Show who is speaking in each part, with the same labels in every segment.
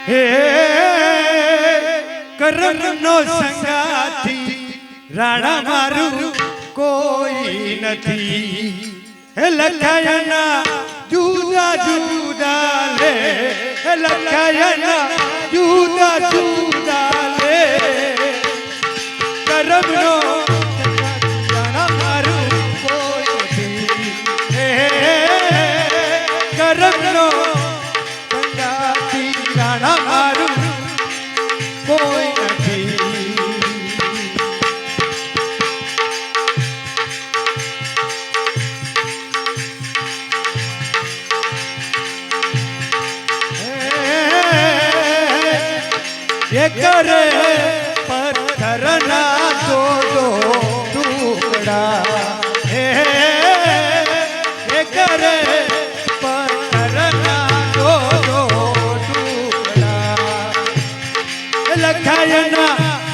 Speaker 1: હે કરમનો સંગાથી રાણા મારું કોઈ નથી હે લખાયના જુદા જુદા લે હે લખાયના જુદા જુદા લે કરમનો રાણા મારું કોઈ નથી હે કરમનો સંગાથી રાણા મારું કોઈ નથી ये करे पत्थरना दो टुकड़ा ये करे पत्थरना दो टुकड़ा लखायना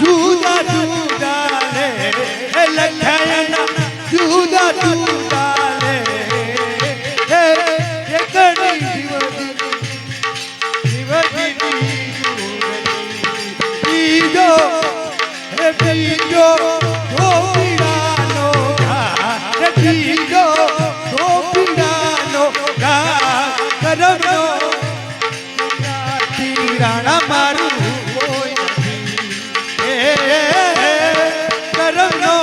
Speaker 1: जुदा जुदा ले लखायना जुदा जुदा ले ये कड़ी पीजो तो पीड़ानो घा पीजो तो पीड़ानो घा करमनो राणा मारू कोई नहीं करमनो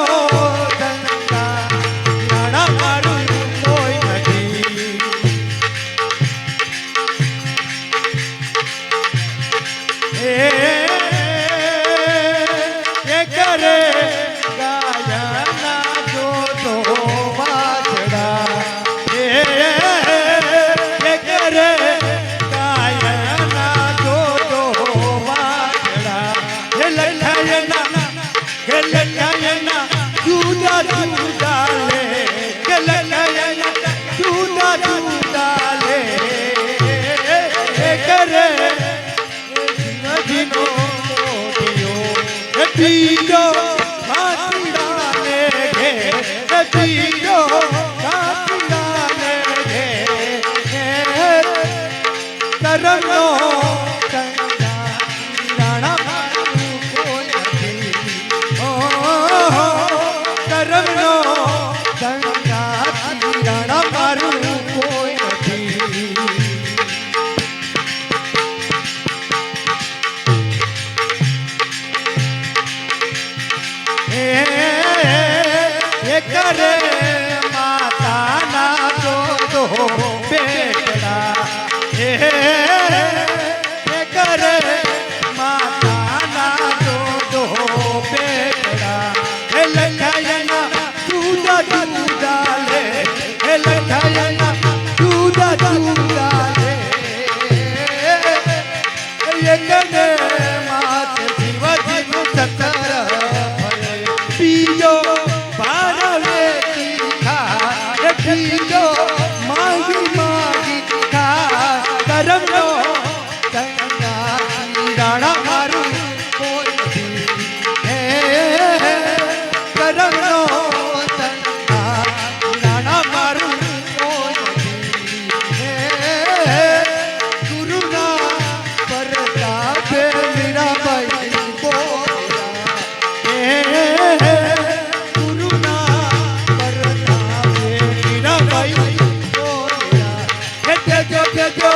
Speaker 1: राणा मारू कोई नहीं करे गायना जो तो बाजड़ा ये करे गायना जो तो बाजड़ा ये लखायना जुदा जुदा ले ये लखायना जुदा जुदा ले ये करे जीवनो पीजो मातीड़ा ले घे पीजो मातीड़ा ले घे करमनो राणा मारू कोई नहीं करमनो राणा मारू कोई नहीं ये करे माता ना तो बेटा ये करे माता ना तो बेटा ये लखायना जुदा जुदा ले ये लखायना जुदा जुदा ले ये करे मात जीवा जीव सतर पीजो पारवे खा पीजो मांगी मांगी खा करमनो राणा मारू कोई नहीं करमनो राणा मारू कोई नहीं गुरुना प्रताप मीरा भाई बोला जो